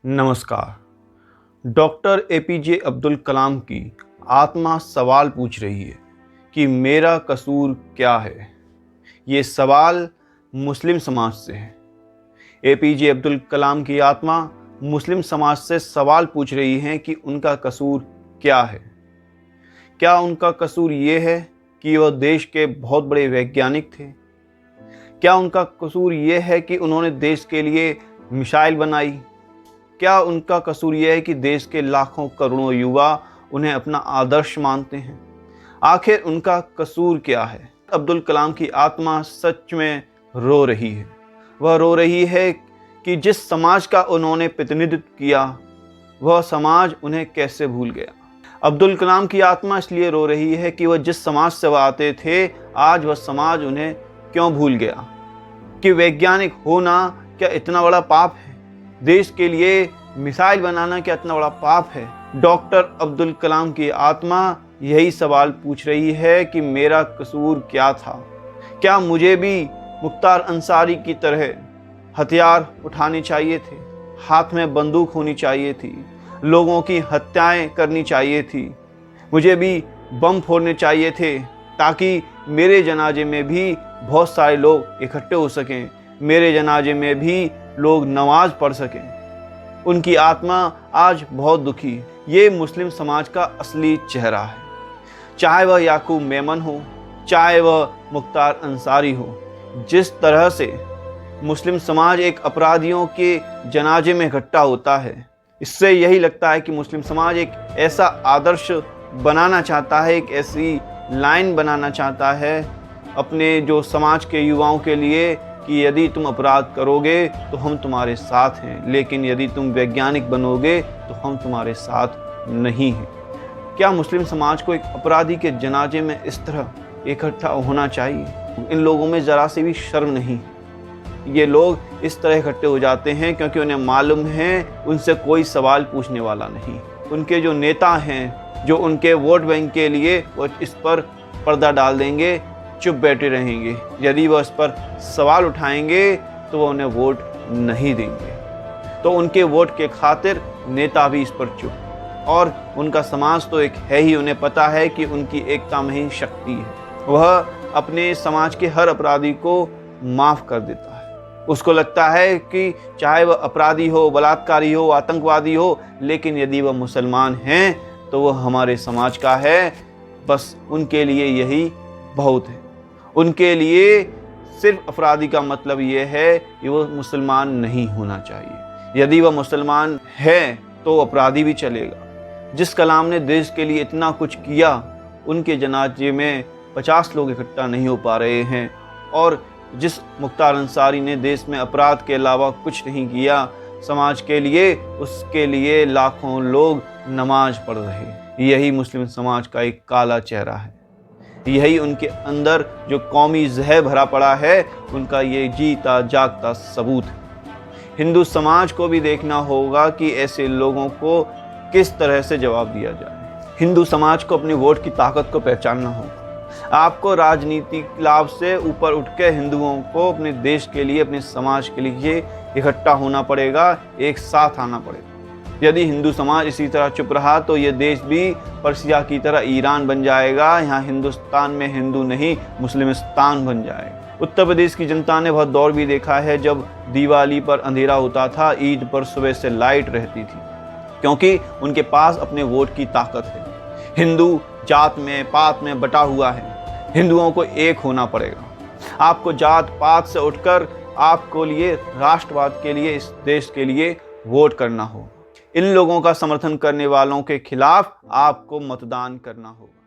नमस्कार। Doctor APJ Abdul Kalam की आत्मा सवाल पूछ रही है कि मेरा कसूर क्या है। ये सवाल मुस्लिम समाज से है। एपीजे अब्दुल कलाम की आत्मा मुस्लिम समाज से सवाल पूछ रही है कि उनका कसूर क्या है। क्या उनका कसूर ये है कि वह देश के बहुत बड़े वैज्ञानिक थे? क्या उनका कसूर ये है कि उन्होंने देश के लिए मिसाइल बनाई? क्या उनका कसूर यह है कि देश के लाखों करोड़ों युवा उन्हें अपना आदर्श मानते हैं? आखिर उनका कसूर क्या है? अब्दुल कलाम की आत्मा सच में रो रही है। वह रो रही है कि जिस समाज का उन्होंने प्रतिनिधित्व किया, वह समाज उन्हें कैसे भूल गया। अब्दुल कलाम की आत्मा इसलिए रो रही है कि वह जिस समाज से वह आते थे, आज वह समाज उन्हें क्यों भूल गया। कि वैज्ञानिक होना क्या इतना बड़ा पाप है? देश के लिए मिसाइल बनाना क्या इतना बड़ा पाप है? डॉक्टर अब्दुल कलाम की आत्मा यही सवाल पूछ रही है कि मेरा कसूर क्या था। क्या मुझे भी मुख्तार अंसारी की तरह हथियार उठाने चाहिए थे, हाथ में बंदूक होनी चाहिए थी, लोगों की हत्याएं करनी चाहिए थी, मुझे भी बम फोड़ने चाहिए थे ताकि मेरे जनाजे में भी बहुत सारे लोग इकट्ठे हो सकें, मेरे जनाजे में भी लोग नमाज पढ़ सकें। उनकी आत्मा आज बहुत दुखी है। ये मुस्लिम समाज का असली चेहरा है। चाहे वह याकूब मेमन हो, चाहे वह मुख्तार अंसारी हो, जिस तरह से मुस्लिम समाज एक अपराधियों के जनाजे में इकट्ठा होता है, इससे यही लगता है कि मुस्लिम समाज एक ऐसा आदर्श बनाना चाहता है, एक ऐसी लाइन बनाना चाहता है अपने जो समाज के युवाओं के लिए कि यदि तुम अपराध करोगे तो हम तुम्हारे साथ हैं, लेकिन यदि तुम वैज्ञानिक बनोगे तो हम तुम्हारे साथ नहीं हैं। क्या मुस्लिम समाज को एक अपराधी के जनाजे में इस तरह इकट्ठा होना चाहिए? इन लोगों में ज़रा सी भी शर्म नहीं। ये लोग इस तरह इकट्ठे हो जाते हैं क्योंकि उन्हें मालूम है उनसे कोई सवाल पूछने वाला नहीं। उनके जो नेता हैं, जो उनके वोट बैंक के लिए, वो इस पर पर्दा डाल देंगे, चुप बैठे रहेंगे। यदि वह इस पर सवाल उठाएंगे तो वह उन्हें वोट नहीं देंगे। तो उनके वोट के खातिर नेता भी इस पर चुप। और उनका समाज तो एक है ही, उन्हें पता है कि उनकी एकता में ही शक्ति है। वह अपने समाज के हर अपराधी को माफ़ कर देता है। उसको लगता है कि चाहे वह अपराधी हो, बलात्कारी हो, आतंकवादी हो, लेकिन यदि वह मुसलमान हैं तो वह हमारे समाज का है। बस उनके लिए यही बहुत है। उनके लिए सिर्फ अपराधी का मतलब ये है कि वो मुसलमान नहीं होना चाहिए। यदि वह मुसलमान है तो अपराधी भी चलेगा। जिस कलाम ने देश के लिए इतना कुछ किया, उनके जनाजे में 50 लोग इकट्ठा नहीं हो पा रहे हैं। और जिस मुख्तार अंसारी ने देश में अपराध के अलावा कुछ नहीं किया समाज के लिए, उसके लिए लाखों लोग नमाज पढ़ रहे। यही मुस्लिम समाज का एक काला चेहरा है। यही उनके अंदर जो कौमी जहर भरा पड़ा है, उनका ये जीता जागता सबूत है। हिंदू समाज को भी देखना होगा कि ऐसे लोगों को किस तरह से जवाब दिया जाए। हिंदू समाज को अपनी वोट की ताकत को पहचानना होगा। आपको राजनीतिक लाभ से ऊपर उठकर हिंदुओं को अपने देश के लिए, अपने समाज के लिए इकट्ठा होना पड़ेगा, एक साथ आना पड़ेगा। यदि हिंदू समाज इसी तरह चुप रहा तो ये देश भी पर्सिया की तरह ईरान बन जाएगा। यहाँ हिंदुस्तान में हिंदू नहीं, मुस्लिमिस्तान बन जाएगा। उत्तर प्रदेश की जनता ने बहुत दौर भी देखा है जब दिवाली पर अंधेरा होता था, ईद पर सुबह से लाइट रहती थी, क्योंकि उनके पास अपने वोट की ताकत है। हिंदू जात में पात में बटा हुआ है। हिंदुओं को एक होना पड़ेगा। आपको जात पात से उठकर आपको लिए राष्ट्रवाद के लिए, इस देश के लिए वोट करना हो। इन लोगों का समर्थन करने वालों के खिलाफ आपको मतदान करना होगा।